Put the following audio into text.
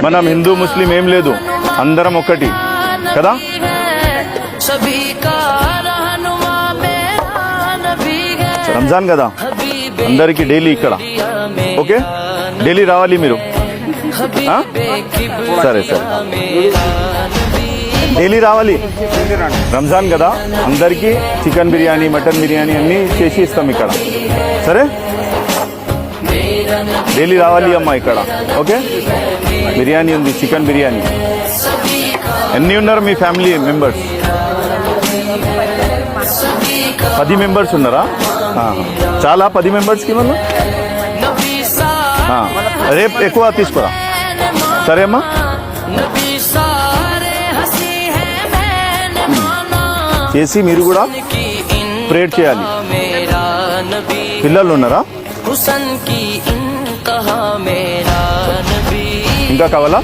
మనం హిందూ ముస్లిం ఏం లేదు, అందరం ఒకటి కదా. రంజాన్ కదా, అందరికి డైలీ ఇక్కడ. ఓకే, డైలీ రావాలి మీరు. సరే సరే, డైలీ రావాలి. రంజాన్ కదా, అందరికీ చికెన్ బిర్యానీ, మటన్ బిర్యానీ అన్నీ చేసి ఇస్తాం ఇక్కడ. సరే, డైలీ రావాలి అమ్మా ఇక్కడ. ఓకే, బిర్యానీ ఉంది, చికెన్ బిర్యానీ. ఎన్ని ఉన్నారు మీ ఫ్యామిలీ మెంబర్స్? 10 మెంబర్స్ ఉన్నారా? చాలా 10 మెంబర్స్కి మనం రేపు ఎక్కువ తీసుకురా. సరే అమ్మా, చేసి మీరు కూడా ప్రేయర్ చేయాలి. పిల్లలు ఉన్నారా? ఇంకా కావాలా?